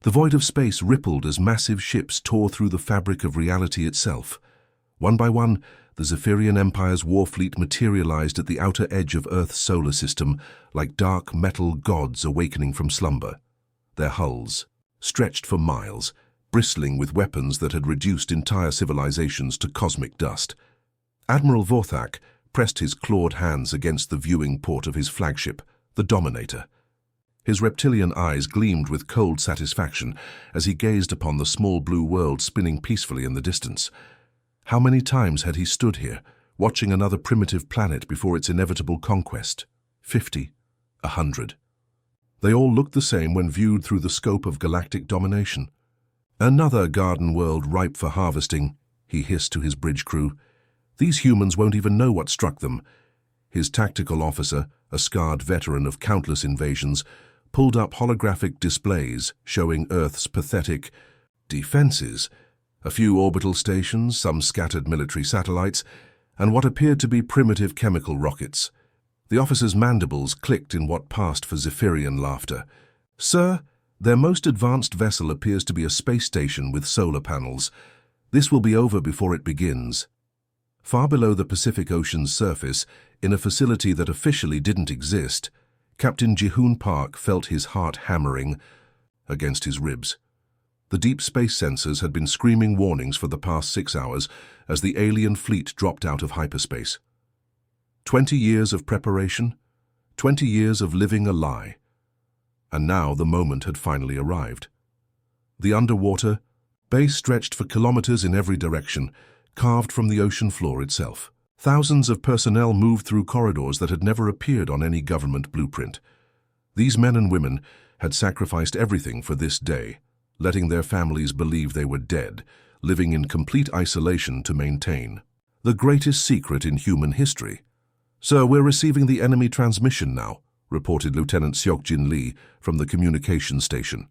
The void of space rippled as massive ships tore through the fabric of reality itself. One by one, the Zephyrian Empire's war fleet materialized at the outer edge of Earth's solar system like dark metal gods awakening from slumber. Their hulls, stretched for miles, bristling with weapons that had reduced entire civilizations to cosmic dust. Admiral Vorthak pressed his clawed hands against the viewing port of his flagship, the Dominator. His reptilian eyes gleamed with cold satisfaction as he gazed upon the small blue world spinning peacefully in the distance. How many times had he stood here, watching another primitive planet before its inevitable conquest? 50, 100. They all looked the same when viewed through the scope of galactic domination. Another garden world ripe for harvesting, he hissed to his bridge crew. These humans won't even know what struck them. His tactical officer, a scarred veteran of countless invasions, pulled up holographic displays showing Earth's pathetic defenses. A few orbital stations, some scattered military satellites, and what appeared to be primitive chemical rockets. The officer's mandibles clicked in what passed for Zephyrian laughter. "Sir, their most advanced vessel appears to be a space station with solar panels. This will be over before it begins." Far below the Pacific Ocean's surface, in a facility that officially didn't exist, Captain Jihoon Park felt his heart hammering against his ribs. The deep space sensors had been screaming warnings for the past 6 hours as the alien fleet dropped out of hyperspace. 20 years of preparation, 20 years of living a lie. And now the moment had finally arrived. The underwater base stretched for kilometers in every direction, carved from the ocean floor itself. Thousands of personnel moved through corridors that had never appeared on any government blueprint. These men and women had sacrificed everything for this day, letting their families believe they were dead, living in complete isolation to maintain the greatest secret in human history. "Sir, we're receiving the enemy transmission now," reported Lieutenant Seokjin Lee from the communication station.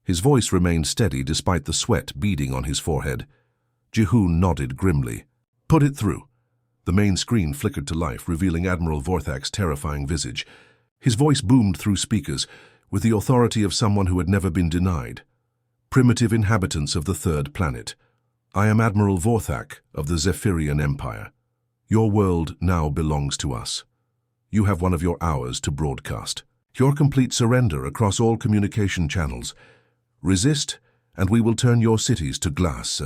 His voice remained steady despite the sweat beading on his forehead. Jihoon nodded grimly. "Put it through." The main screen flickered to life, revealing Admiral Vorthak's terrifying visage. His voice boomed through speakers, with the authority of someone who had never been denied. "Primitive inhabitants of the third planet. I am Admiral Vorthak of the Zephyrian Empire. Your world now belongs to us. You have one of your hours to broadcast. Your complete surrender across all communication channels. Resist, and we will turn your cities to glass.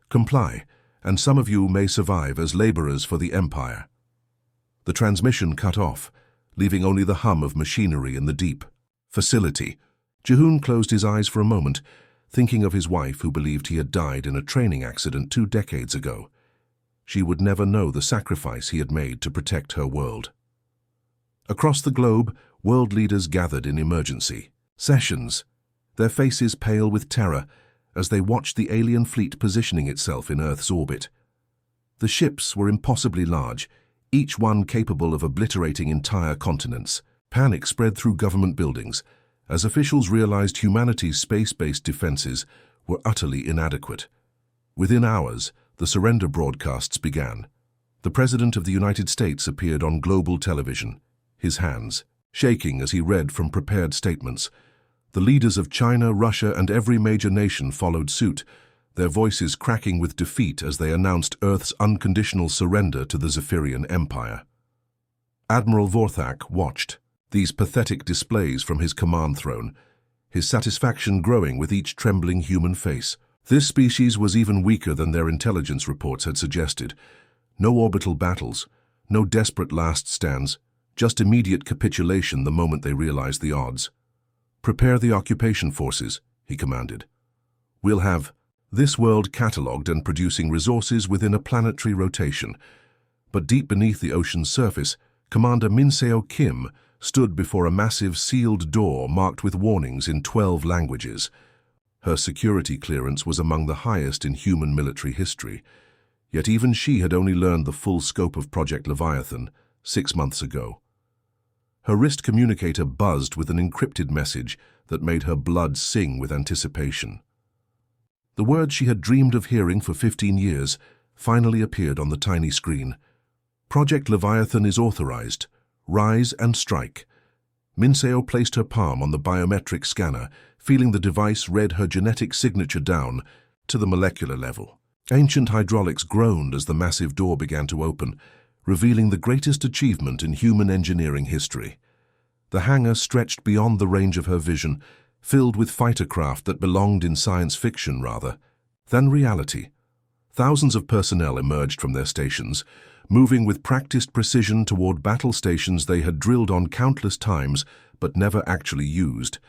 Comply, and some of you may survive as laborers for the Empire." The transmission cut off, leaving only the hum of machinery in the deep facility. Jihoon closed his eyes for a moment, thinking of his wife who believed he had died in a training accident 2 decades ago. She would never know the sacrifice he had made to protect her world. Across the globe, world leaders gathered in emergency sessions, their faces pale with terror as they watched the alien fleet positioning itself in Earth's orbit. The ships were impossibly large, each one capable of obliterating entire continents. Panic spread through government buildings as officials realized humanity's space-based defenses were utterly inadequate. Within hours, the surrender broadcasts began. The President of the United States appeared on global television, his hands shaking as he read from prepared statements. The leaders of China, Russia, and every major nation followed suit, their voices cracking with defeat as they announced Earth's unconditional surrender to the Zephyrian Empire. Admiral Vorthak watched these pathetic displays from his command throne, his satisfaction growing with each trembling human face. This species was even weaker than their intelligence reports had suggested. No orbital battles, no desperate last stands, just immediate capitulation the moment they realized the odds. "Prepare the occupation forces," he commanded. "We'll have this world catalogued and producing resources within a planetary rotation." But deep beneath the ocean's surface, Commander Minseo Kim stood before a massive sealed door marked with warnings in 12 languages. Her security clearance was among the highest in human military history, yet even she had only learned the full scope of Project Leviathan 6 months ago. Her wrist communicator buzzed with an encrypted message that made her blood sing with anticipation. The words she had dreamed of hearing for 15 years finally appeared on the tiny screen. "Project Leviathan is authorized. Rise and strike." Minseo placed her palm on the biometric scanner, feeling the device read her genetic signature down to the molecular level. Ancient hydraulics groaned as the massive door began to open, revealing the greatest achievement in human engineering history. The hangar stretched beyond the range of her vision, filled with fighter craft that belonged in science fiction rather than reality. Thousands of personnel emerged from their stations, moving with practiced precision toward battle stations they had drilled on countless times but never actually used.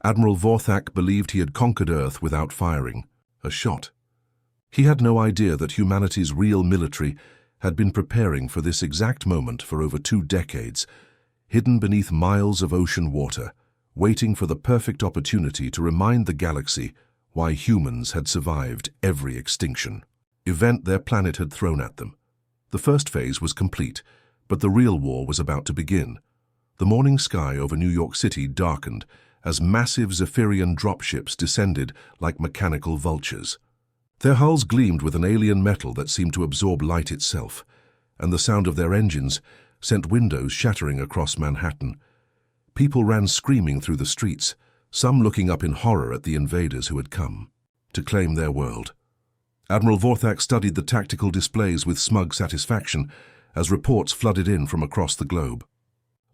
Admiral Vorthak believed he had conquered Earth without firing a shot. He had no idea that humanity's real military had been preparing for this exact moment for over 2 decades, hidden beneath miles of ocean water, waiting for the perfect opportunity to remind the galaxy why humans had survived every extinction event their planet had thrown at them. The first phase was complete, but the real war was about to begin. The morning sky over New York City darkened as massive Zephyrian dropships descended like mechanical vultures. Their hulls gleamed with an alien metal that seemed to absorb light itself, and the sound of their engines sent windows shattering across Manhattan. People ran screaming through the streets, some looking up in horror at the invaders who had come to claim their world. Admiral Vorthak studied the tactical displays with smug satisfaction as reports flooded in from across the globe.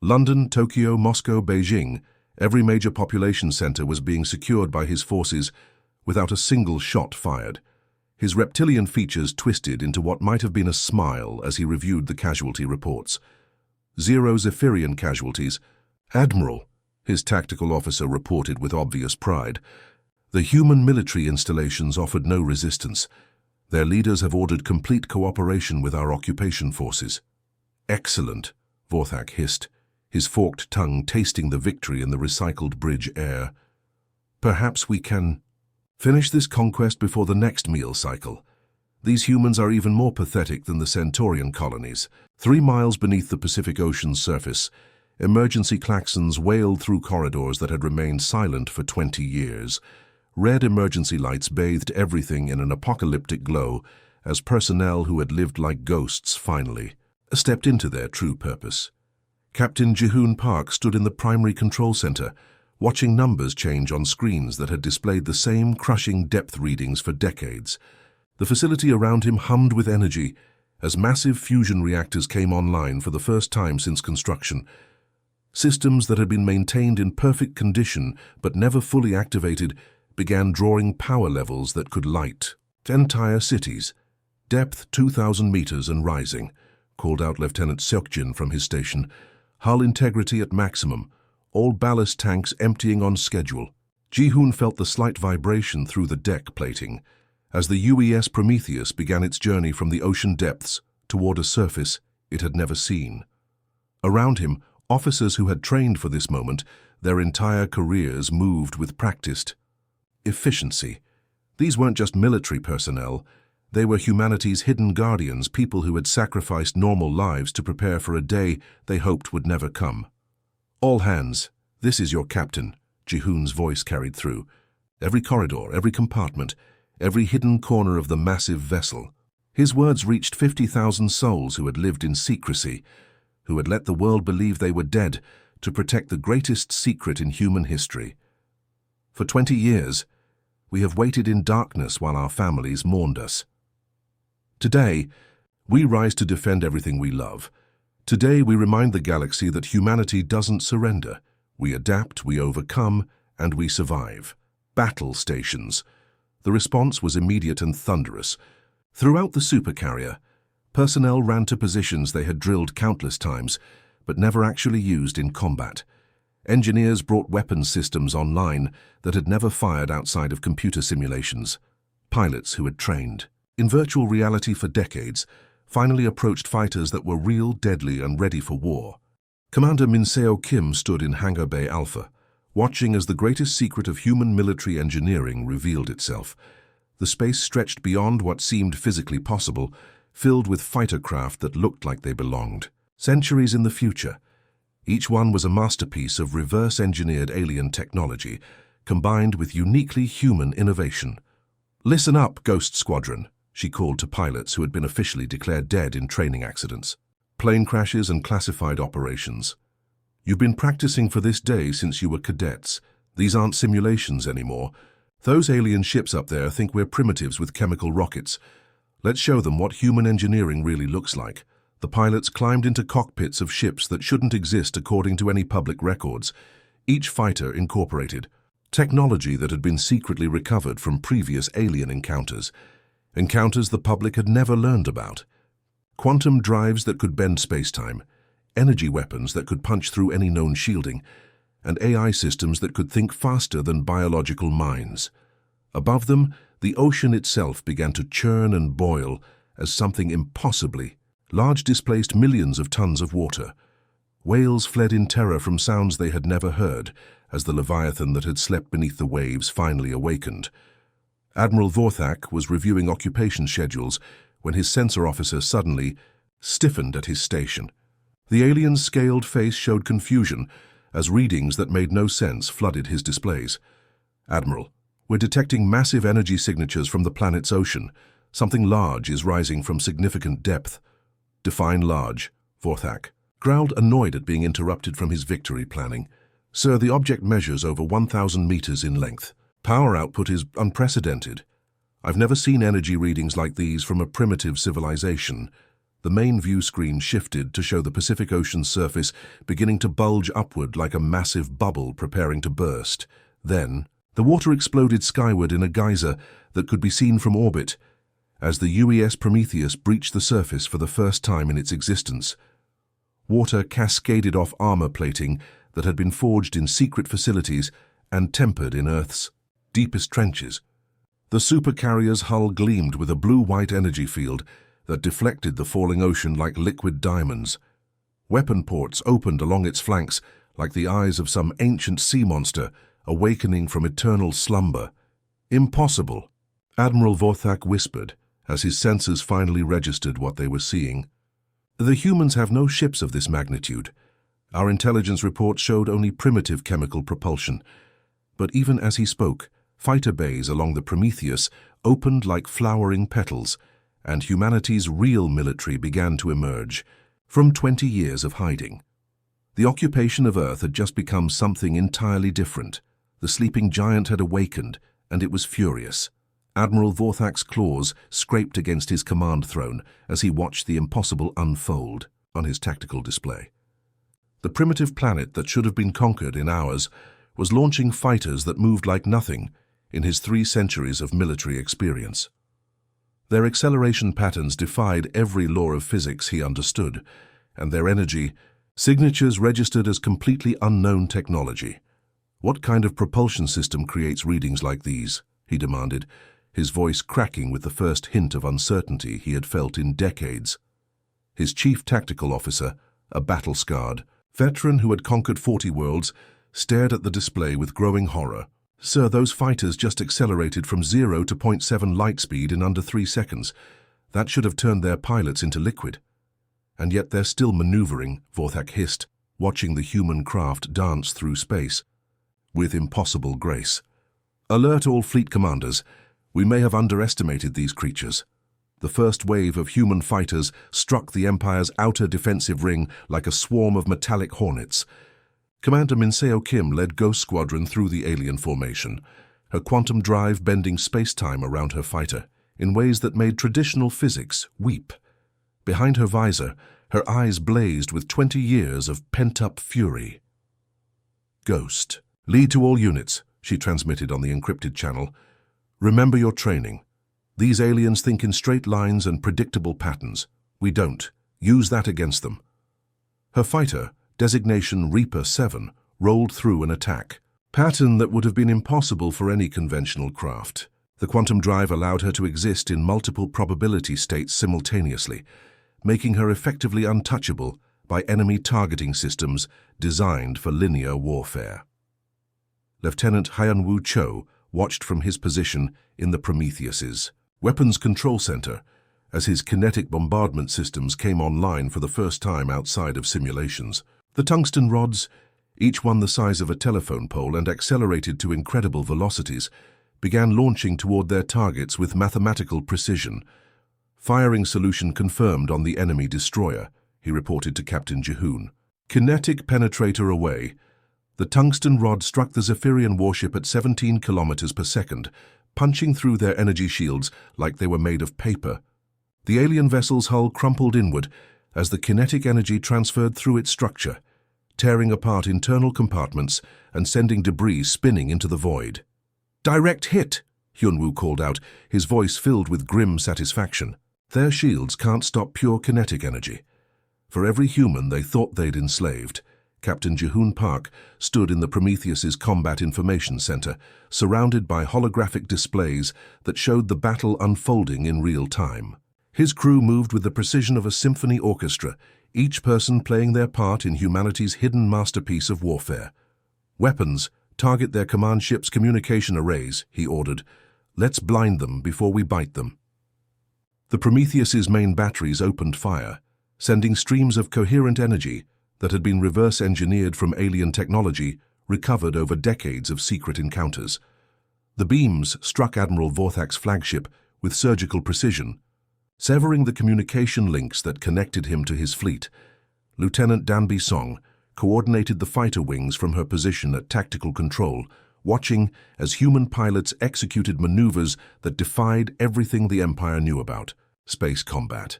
London, Tokyo, Moscow, Beijing, every major population center was being secured by his forces without a single shot fired. His reptilian features twisted into what might have been a smile as he reviewed the casualty reports. 0 Zephyrian casualties. Admiral, his tactical officer reported with obvious pride. The human military installations offered no resistance. Their leaders have ordered complete cooperation with our occupation forces. Excellent, Vorthak hissed, his forked tongue tasting the victory in the recycled bridge air. Perhaps we can finish this conquest before the next meal cycle. These humans are even more pathetic than the Centaurian colonies. 3 miles beneath the Pacific Ocean's surface, emergency klaxons wailed through corridors that had remained silent for 20 years. Red emergency lights bathed everything in an apocalyptic glow as personnel who had lived like ghosts finally stepped into their true purpose. Captain Jihoon Park stood in the primary control center, watching numbers change on screens that had displayed the same crushing depth readings for decades. The facility around him hummed with energy as massive fusion reactors came online for the first time since construction. Systems that had been maintained in perfect condition but never fully activated began drawing power levels that could light entire cities. Depth 2,000 meters and rising, called out Lieutenant Seokjin from his station. Hull integrity at maximum, all ballast tanks emptying on schedule. Jihoon felt the slight vibration through the deck plating as the UES Prometheus began its journey from the ocean depths toward a surface it had never seen. Around him, officers who had trained for this moment, their entire careers moved with practiced efficiency. These weren't just military personnel, they were humanity's hidden guardians, people who had sacrificed normal lives to prepare for a day they hoped would never come. All hands, this is your captain, Jihoon's voice carried through. Every corridor, every compartment, every hidden corner of the massive vessel. His words reached 50,000 souls who had lived in secrecy, who had let the world believe they were dead to protect the greatest secret in human history. For 20 years, we have waited in darkness while our families mourned us. Today, we rise to defend everything we love. Today, we remind the galaxy that humanity doesn't surrender. We adapt, we overcome, and we survive. Battle stations. The response was immediate and thunderous. Throughout the Supercarrier, personnel ran to positions they had drilled countless times, but never actually used in combat. Engineers brought weapons systems online that had never fired outside of computer simulations. Pilots who had trained in virtual reality for decades finally approached fighters that were real, deadly, and ready for war. Commander Minseo Kim stood in Hangar Bay Alpha, watching as the greatest secret of human military engineering revealed itself. The space stretched beyond what seemed physically possible, filled with fighter craft that looked like they belonged. Centuries in the future, each one was a masterpiece of reverse-engineered alien technology, combined with uniquely human innovation. "Listen up, Ghost Squadron," she called to pilots who had been officially declared dead in training accidents, plane crashes, and classified operations. "You've been practicing for this day since you were cadets. These aren't simulations anymore. Those alien ships up there think we're primitives with chemical rockets. Let's show them what human engineering really looks like. The pilots climbed into cockpits of ships that shouldn't exist according to any public records, each fighter incorporated technology that had been secretly recovered from previous alien encounters the public had never learned about. Quantum drives that could bend space-time, energy weapons that could punch through any known shielding, and AI systems that could think faster than biological minds. Above them, the ocean itself began to churn and boil as something impossibly large displaced millions of tons of water. Whales fled in terror from sounds they had never heard as the leviathan that had slept beneath the waves finally awakened. Admiral Vorthak was reviewing occupation schedules when his sensor officer suddenly stiffened at his station. The alien's scaled face showed confusion as readings that made no sense flooded his displays. "Admiral, we're detecting massive energy signatures from the planet's ocean. Something large is rising from significant depth." "Define large," Vorthak growled, annoyed at being interrupted from his victory planning. "Sir, the object measures over 1,000 meters in length. Power output is unprecedented. I've never seen energy readings like these from a primitive civilization." The main view screen shifted to show the Pacific Ocean's surface beginning to bulge upward like a massive bubble preparing to burst. Then, the water exploded skyward in a geyser that could be seen from orbit as the UES Prometheus breached the surface for the first time in its existence. Water cascaded off armor plating that had been forged in secret facilities and tempered in Earth's deepest trenches. The Supercarrier's hull gleamed with a blue-white energy field that deflected the falling ocean like liquid diamonds. Weapon ports opened along its flanks like the eyes of some ancient sea monster awakening from eternal slumber. "Impossible," Admiral Vorthak whispered as his sensors finally registered what they were seeing. "The humans have no ships of this magnitude. Our intelligence reports showed only primitive chemical propulsion." But even as he spoke, fighter bays along the Prometheus opened like flowering petals, and humanity's real military began to emerge from 20 years of hiding. The occupation of Earth had just become something entirely different. The sleeping giant had awakened, and it was furious. Admiral Vorthak's claws scraped against his command throne as he watched the impossible unfold on his tactical display. The primitive planet that should have been conquered in hours was launching fighters that moved like nothing in his 3 centuries of military experience. Their acceleration patterns defied every law of physics he understood, and their energy signatures registered as completely unknown technology. "What kind of propulsion system creates readings like these?" he demanded, his voice cracking with the first hint of uncertainty he had felt in decades. His chief tactical officer, a battle-scarred veteran who had conquered 40 worlds, stared at the display with growing horror. "Sir, those fighters just accelerated from 0 to 0.7 light speed in under 3 seconds. That should have turned their pilots into liquid." "And yet they're still maneuvering," Vorthak hissed, watching the human craft dance through space with impossible grace. "Alert all fleet commanders. We may have underestimated these creatures." The first wave of human fighters struck the Empire's outer defensive ring like a swarm of metallic hornets. Commander Minseo Kim led Ghost Squadron through the alien formation, her quantum drive bending space-time around her fighter in ways that made traditional physics weep. Behind her visor, her eyes blazed with 20 years of pent-up fury. "Ghost, lead to all units," she transmitted on the encrypted channel. "Remember your training. These aliens think in straight lines and predictable patterns. We don't. Use that against them." Her fighter, designation Reaper 7, rolled through an attack pattern that would have been impossible for any conventional craft. The quantum drive allowed her to exist in multiple probability states simultaneously, making her effectively untouchable by enemy targeting systems designed for linear warfare. Lieutenant Hyunwoo Cho watched from his position in the Prometheus's weapons control center as his kinetic bombardment systems came online for the first time outside of simulations. The tungsten rods, each one the size of a telephone pole and accelerated to incredible velocities, began launching toward their targets with mathematical precision. "Firing solution confirmed on the enemy destroyer," he reported to Captain Jihoon. "Kinetic penetrator away. The tungsten rod struck the Zephyrian warship at 17 kilometers per second, punching through their energy shields like they were made of paper. The alien vessel's hull crumpled inward as the kinetic energy transferred through its structure, tearing apart internal compartments and sending debris spinning into the void. "Direct hit!" Hyunwoo called out, his voice filled with grim satisfaction. Their shields can't stop pure kinetic energy. For every human they thought they'd enslaved, Captain Ji-hoon Park stood in the Prometheus's Combat Information Center, surrounded by holographic displays that showed the battle unfolding in real time. His crew moved with the precision of a symphony orchestra, each person playing their part in humanity's hidden masterpiece of warfare. "Weapons, target their command ship's communication arrays," he ordered. "Let's blind them before we bite them." The Prometheus's main batteries opened fire, sending streams of coherent energy that had been reverse-engineered from alien technology recovered over decades of secret encounters. The beams struck Admiral Vorthak's flagship with surgical precision, severing the communication links that connected him to his fleet. Lieutenant Danby Song coordinated the fighter wings from her position at tactical control, watching as human pilots executed maneuvers that defied everything the Empire knew about space combat.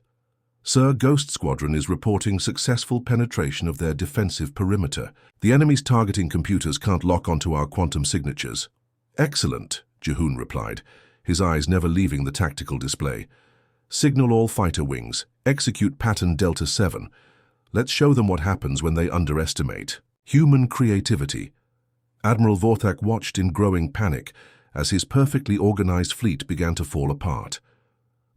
Sir Ghost Squadron is reporting successful penetration of their defensive perimeter. The enemy's targeting computers can't lock onto our quantum signatures. "Excellent," Ji-hoon replied, his eyes never leaving the tactical display. "Signal all fighter wings. Execute pattern Delta 7. Let's show them what happens when they underestimate human creativity." Admiral Vorthak watched in growing panic as his perfectly organized fleet began to fall apart.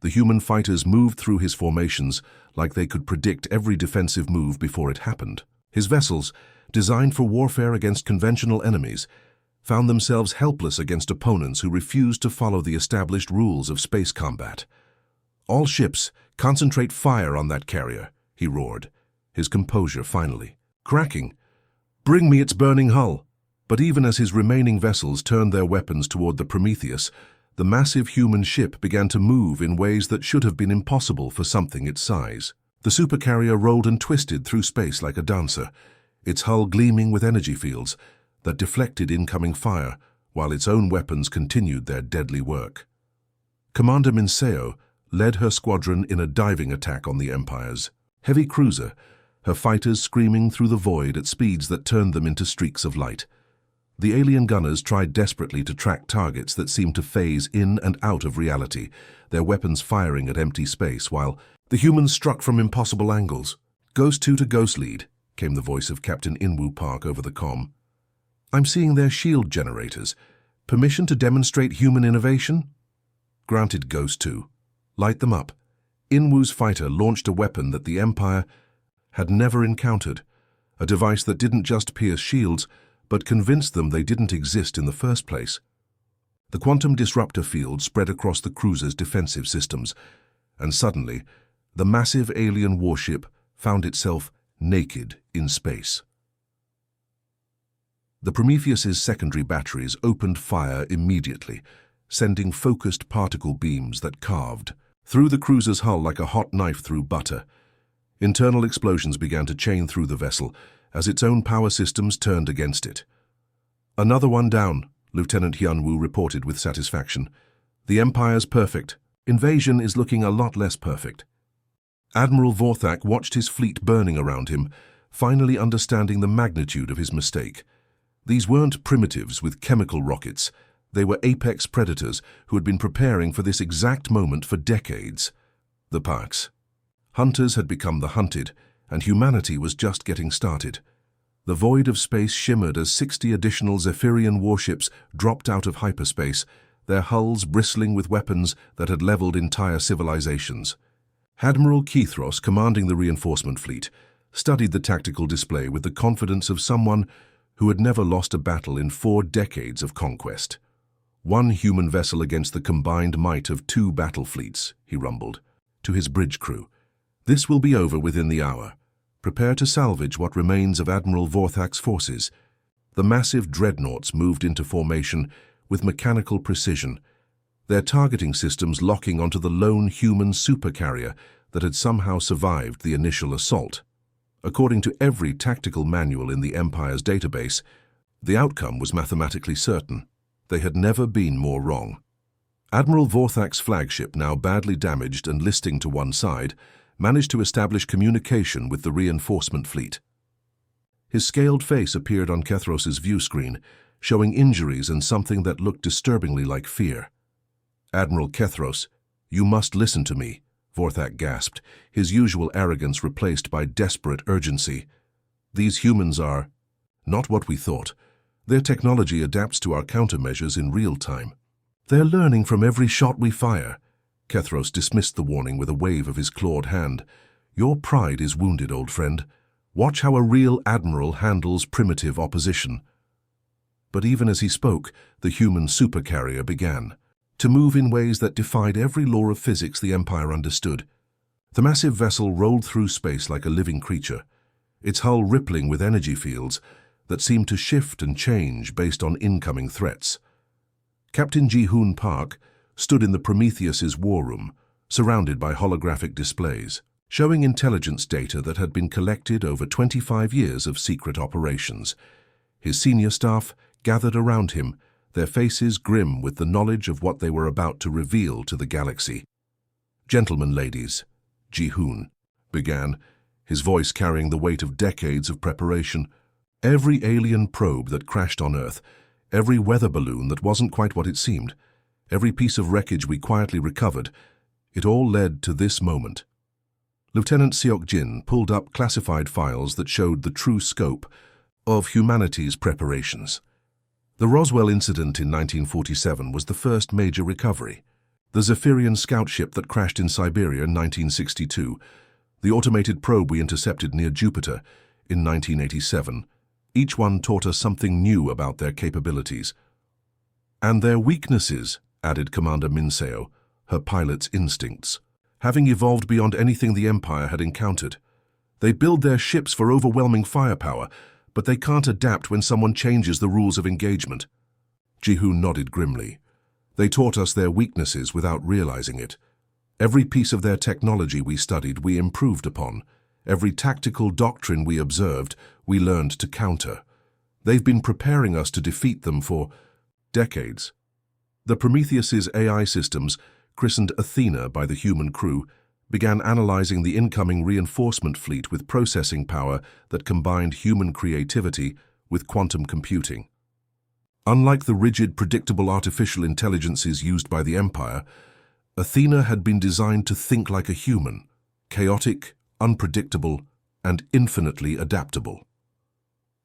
The human fighters moved through his formations like they could predict every defensive move before it happened. His vessels, designed for warfare against conventional enemies, found themselves helpless against opponents who refused to follow the established rules of space combat. "All ships, concentrate fire on that carrier," he roared, his composure finally cracking. "Bring me its burning hull." But even as his remaining vessels turned their weapons toward the Prometheus, the massive human ship began to move in ways that should have been impossible for something its size. The supercarrier rolled and twisted through space like a dancer, its hull gleaming with energy fields that deflected incoming fire while its own weapons continued their deadly work. Commander Minseo led her squadron in a diving attack on the Empire's heavy cruiser, her fighters screaming through the void at speeds that turned them into streaks of light. The alien gunners tried desperately to track targets that seemed to phase in and out of reality, their weapons firing at empty space, while the humans struck from impossible angles. "Ghost 2 to Ghost Lead," came the voice of Captain Inwoo Park over the comm. "I'm seeing their shield generators. Permission to demonstrate human innovation?" "Granted, Ghost 2. Light them up." Inwoo's fighter launched a weapon that the Empire had never encountered, a device that didn't just pierce shields, but convinced them they didn't exist in the first place. The quantum disruptor field spread across the cruiser's defensive systems, and suddenly, the massive alien warship found itself naked in space. The Prometheus's secondary batteries opened fire immediately, sending focused particle beams that carved through the cruiser's hull like a hot knife through butter. Internal explosions began to chain through the vessel as its own power systems turned against it. "Another one down," Lieutenant Hyunwoo reported with satisfaction. "The Empire's perfect. Invasion is looking a lot less perfect." Admiral Vorthak watched his fleet burning around him, finally understanding the magnitude of his mistake. These weren't primitives with chemical rockets. They were apex predators who had been preparing for this exact moment for decades. The Parks. Hunters had become the hunted, and humanity was just getting started. The void of space shimmered as 60 additional Zephyrian warships dropped out of hyperspace, their hulls bristling with weapons that had leveled entire civilizations. Admiral Kithros, commanding the reinforcement fleet, studied the tactical display with the confidence of someone who had never lost a battle in 4 decades of conquest. "One human vessel against the combined might of 2 battle fleets," he rumbled to his bridge crew. "This will be over within the hour. Prepare to salvage what remains of Admiral Vorthak's forces." The massive dreadnoughts moved into formation with mechanical precision, their targeting systems locking onto the lone human supercarrier that had somehow survived the initial assault. According to every tactical manual in the Empire's database, The outcome was mathematically certain. They had never been more wrong. Admiral Vorthak's flagship, now badly damaged and listing to one side, managed to establish communication with the reinforcement fleet. His scaled face appeared on Kethros's view screen, showing injuries and something that looked disturbingly like fear. "Admiral Kethros, you must listen to me," Vorthak gasped, his usual arrogance replaced by desperate urgency. "These humans are not what we thought. Their technology adapts to our countermeasures in real time. They're learning from every shot we fire." Kethros dismissed the warning with a wave of his clawed hand. "Your pride is wounded, old friend. Watch how a real admiral handles primitive opposition." But even as he spoke, the human supercarrier began to move in ways that defied every law of physics the Empire understood. The massive vessel rolled through space like a living creature, its hull rippling with energy fields that seemed to shift and change based on incoming threats. Captain Ji-hoon Park stood in the Prometheus's war room, surrounded by holographic displays, showing intelligence data that had been collected over 25 years of secret operations. His senior staff gathered around him, their faces grim with the knowledge of what they were about to reveal to the galaxy. "Gentlemen, ladies," Ji-hoon began, his voice carrying the weight of decades of preparation. "Every alien probe that crashed on Earth, every weather balloon that wasn't quite what it seemed, every piece of wreckage we quietly recovered, it all led to this moment." Lieutenant Seok-jin pulled up classified files that showed the true scope of humanity's preparations. The Roswell incident in 1947 was the first major recovery. The Zephyrian scout ship that crashed in Siberia in 1962, the automated probe we intercepted near Jupiter in 1987, each one taught us something new about their capabilities. "And their weaknesses," added Commander Minseo, her pilot's instincts, having evolved beyond anything the Empire had encountered. "They build their ships for overwhelming firepower, but they can't adapt when someone changes the rules of engagement." Ji-hoon nodded grimly. "They taught us their weaknesses without realizing it. Every piece of their technology we studied, we improved upon. Every tactical doctrine we observed, we learned to counter. They've been preparing us to defeat them for decades." The Prometheus's AI systems, christened Athena by the human crew, began analyzing the incoming reinforcement fleet with processing power that combined human creativity with quantum computing. Unlike the rigid, predictable artificial intelligences used by the Empire, Athena had been designed to think like a human, chaotic, unpredictable, and infinitely adaptable.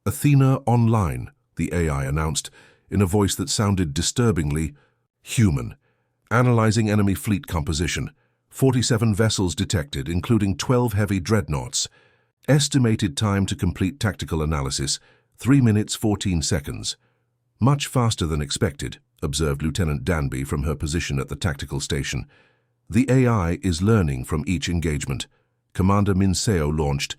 "Athena Online," the AI announced, in a voice that sounded disturbingly human. "Analyzing enemy fleet composition. 47 vessels detected, including 12 heavy dreadnoughts. Estimated time to complete tactical analysis, 3 minutes 14 seconds. "Much faster than expected," observed Lieutenant Danby from her position at the tactical station. "The AI is learning from each engagement." Commander Minseo launched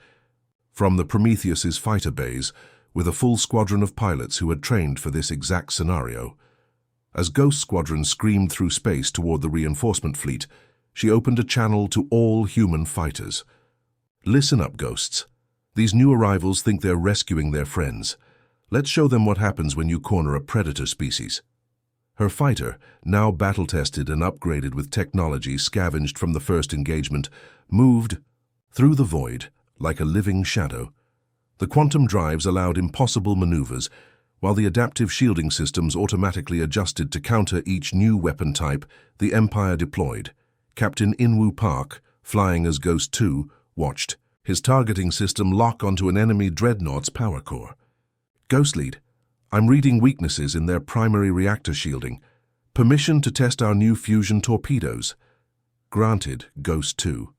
from the Prometheus's fighter bays with a full squadron of pilots who had trained for this exact scenario. As Ghost Squadron screamed through space toward the reinforcement fleet, she opened a channel to all human fighters. "Listen up, Ghosts. These new arrivals think they're rescuing their friends. Let's show them what happens when you corner a predator species." Her fighter, now battle-tested and upgraded with technology scavenged from the first engagement, moved through the void like a living shadow. The quantum drives allowed impossible maneuvers, while the adaptive shielding systems automatically adjusted to counter each new weapon type the Empire deployed. Captain In-woo Park, flying as Ghost 2, watched, his targeting system lock onto an enemy dreadnought's power core. "Ghost Lead, I'm reading weaknesses in their primary reactor shielding. Permission to test our new fusion torpedoes." "Granted, Ghost 2.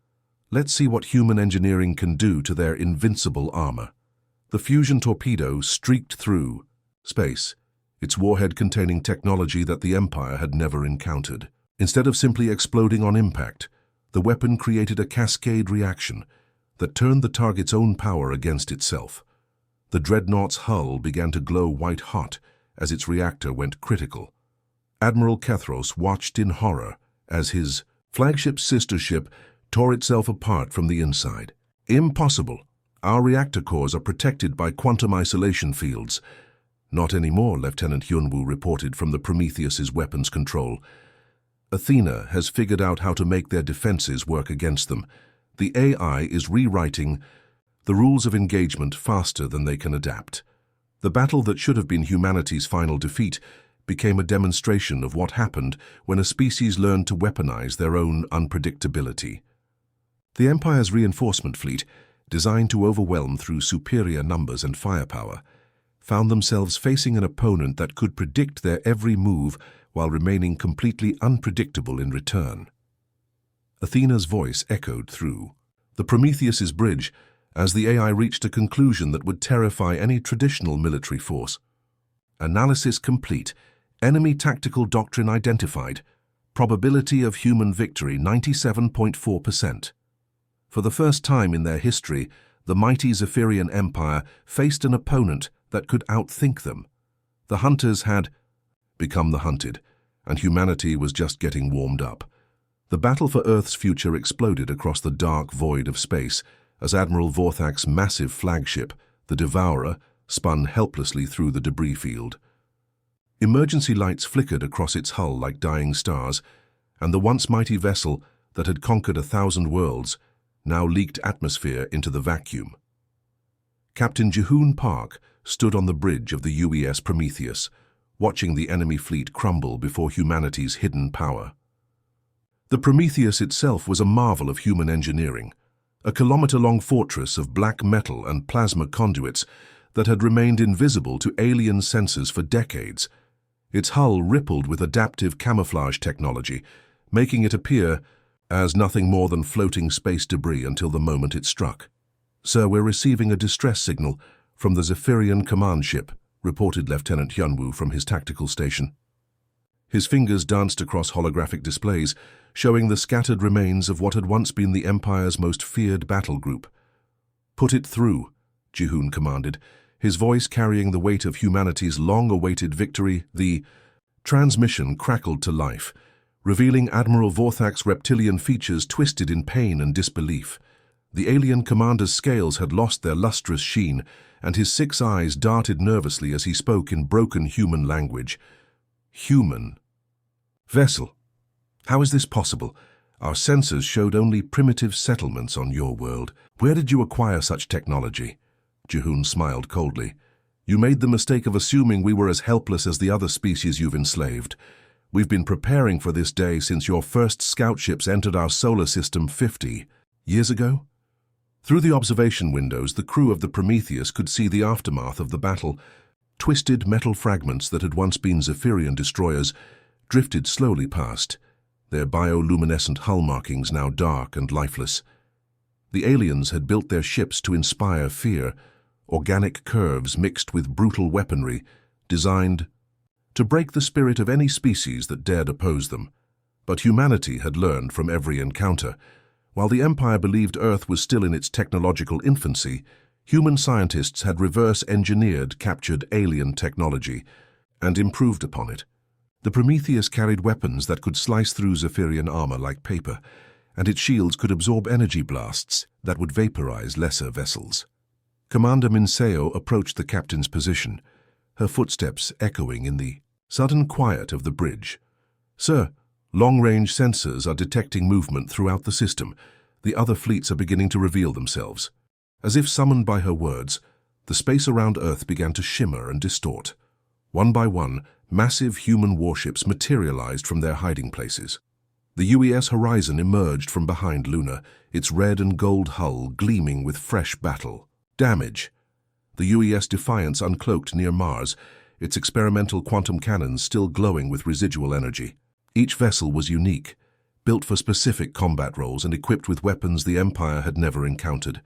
Let's see what human engineering can do to their invincible armor." The fusion torpedo streaked through space, its warhead containing technology that the Empire had never encountered. Instead of simply exploding on impact, the weapon created a cascade reaction that turned the target's own power against itself. The dreadnought's hull began to glow white-hot as its reactor went critical. Admiral Kethros watched in horror as his flagship sister ship tore itself apart from the inside. "Impossible. Our reactor cores are protected by quantum isolation fields." Not anymore, Lieutenant Hyunwoo reported from the Prometheus's weapons control. Athena has figured out how to make their defenses work against them. The AI is rewriting the rules of engagement faster than they can adapt. The battle that should have been humanity's final defeat became a demonstration of what happened when a species learned to weaponize their own unpredictability. The Empire's reinforcement fleet, designed to overwhelm through superior numbers and firepower, found themselves facing an opponent that could predict their every move while remaining completely unpredictable in return. Athena's voice echoed through the Prometheus's bridge as the AI reached a conclusion that would terrify any traditional military force. Analysis complete. Enemy tactical doctrine identified. Probability of human victory 97.4%. For the first time in their history, the mighty Zephyrian Empire faced an opponent that could outthink them. The hunters had become the hunted, and humanity was just getting warmed up. The battle for Earth's future exploded across the dark void of space as Admiral Vorthak's massive flagship, the Devourer, spun helplessly through the debris field. Emergency lights flickered across its hull like dying stars, and the once mighty vessel that had conquered 1,000 worlds now leaked atmosphere into the vacuum. Captain Jihoon Park stood on the bridge of the UES Prometheus, watching the enemy fleet crumble before humanity's hidden power. The Prometheus itself was a marvel of human engineering, a kilometer-long fortress of black metal and plasma conduits that had remained invisible to alien sensors for decades. Its hull rippled with adaptive camouflage technology, making it appear as nothing more than floating space debris until the moment it struck. "Sir, we're receiving a distress signal from the Zephyrian command ship," reported Lieutenant Hyunwoo from his tactical station. His fingers danced across holographic displays, showing the scattered remains of what had once been the Empire's most feared battle group. "Put it through," Jihoon commanded, his voice carrying the weight of humanity's long-awaited victory. The transmission crackled to life, revealing Admiral Vorthak's reptilian features twisted in pain and disbelief. The alien commander's scales had lost their lustrous sheen, and his 6 eyes darted nervously as he spoke in broken human language. "Human. Vessel. How is this possible? Our sensors showed only primitive settlements on your world. Where did you acquire such technology?" Jihoon smiled coldly. "You made the mistake of assuming we were as helpless as the other species you've enslaved. We've been preparing for this day since your first scout ships entered our solar system 50 years ago." Through the observation windows, the crew of the Prometheus could see the aftermath of the battle. Twisted metal fragments that had once been Zephyrian destroyers drifted slowly past, their bioluminescent hull markings now dark and lifeless. The aliens had built their ships to inspire fear, organic curves mixed with brutal weaponry, designed to break the spirit of any species that dared oppose them. But humanity had learned from every encounter. While the Empire believed Earth was still in its technological infancy, human scientists had reverse-engineered captured alien technology and improved upon it. The Prometheus carried weapons that could slice through Zephyrian armor like paper, and its shields could absorb energy blasts that would vaporize lesser vessels. Commander Minseo approached the captain's position, her footsteps echoing in the sudden quiet of the bridge. "Sir, long-range sensors are detecting movement throughout the system. The other fleets are beginning to reveal themselves." As if summoned by her words, the space around Earth began to shimmer and distort. One by one, massive human warships materialized from their hiding places. The UES Horizon emerged from behind Luna, its red and gold hull gleaming with fresh battle damage. The UES Defiance uncloaked near Mars, its experimental quantum cannons still glowing with residual energy. Each vessel was unique, built for specific combat roles and equipped with weapons the Empire had never encountered.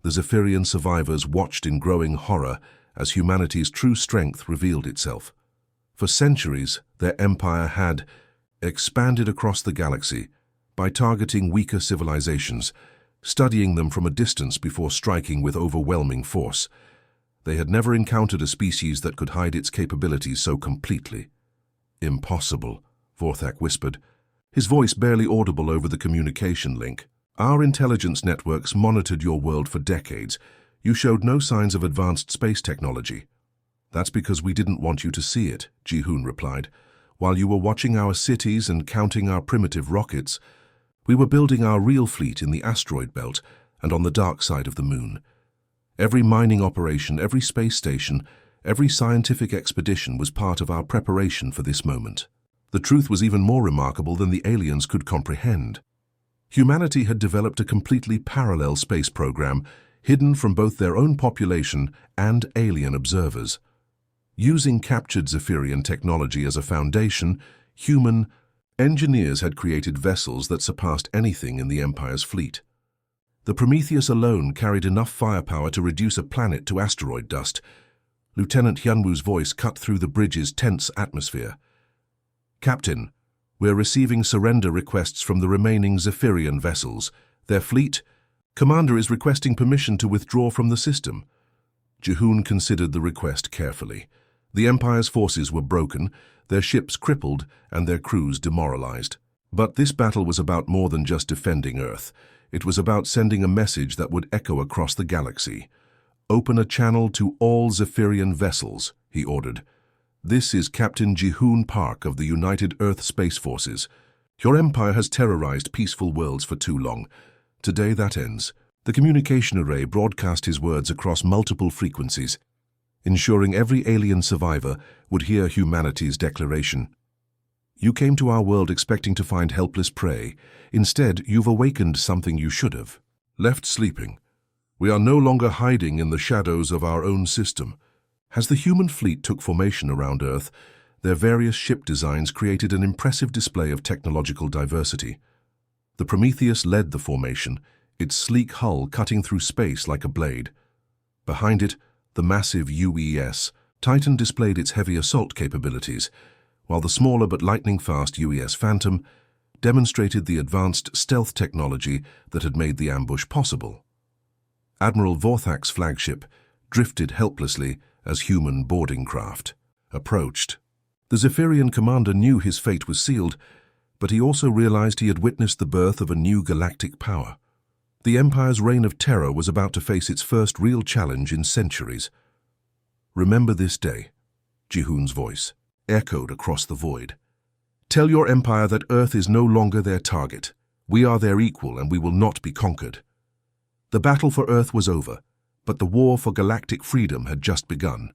The Zephyrian survivors watched in growing horror as humanity's true strength revealed itself. For centuries, their empire had expanded across the galaxy by targeting weaker civilizations, studying them from a distance before striking with overwhelming force. They had never encountered a species that could hide its capabilities so completely. "Impossible," Vorthak whispered, his voice barely audible over the communication link. "Our intelligence networks monitored your world for decades. You showed no signs of advanced space technology." That's because we didn't want you to see it, Ji-hoon replied. While you were watching our cities and counting our primitive rockets, we were building our real fleet in the asteroid belt and on the dark side of the moon. Every mining operation, every space station, every scientific expedition was part of our preparation for this moment. The truth was even more remarkable than the aliens could comprehend. Humanity had developed a completely parallel space program, hidden from both their own population and alien observers. Using captured Zephyrian technology as a foundation, human engineers had created vessels that surpassed anything in the Empire's fleet. The Prometheus alone carried enough firepower to reduce a planet to asteroid dust. Lieutenant Hyunwoo's voice cut through the bridge's tense atmosphere. Captain, we're receiving surrender requests from the remaining Zephyrian vessels. Their fleet commander is requesting permission to withdraw from the system. Ji-hoon considered the request carefully. The Empire's forces were broken, their ships crippled, and their crews demoralized. But this battle was about more than just defending Earth. It was about sending a message that would echo across the galaxy. Open a channel to all Zephyrian vessels, he ordered. This is Captain Ji-hoon Park of the United Earth Space Forces. Your empire has terrorized peaceful worlds for too long. Today that ends. The communication array broadcast his words across multiple frequencies, ensuring every alien survivor would hear humanity's declaration. You came to our world expecting to find helpless prey. Instead, you've awakened something you should have. Left sleeping. We are no longer hiding in the shadows of our own system. As the human fleet took formation around Earth, their various ship designs created an impressive display of technological diversity. The Prometheus led the formation, its sleek hull cutting through space like a blade. Behind it, the massive UES, Titan displayed its heavy assault capabilities, while the smaller but lightning-fast UES Phantom demonstrated the advanced stealth technology that had made the ambush possible. Admiral Vorthak's flagship drifted helplessly as human boarding craft approached. The Zephyrian commander knew his fate was sealed, but he also realized he had witnessed the birth of a new galactic power. The Empire's reign of terror was about to face its first real challenge in centuries. Remember this day, Ji-hoon's voice echoed across the void. Tell your empire that Earth is no longer their target. We are their equal and we will not be conquered. The battle for Earth was over, but the war for galactic freedom had just begun.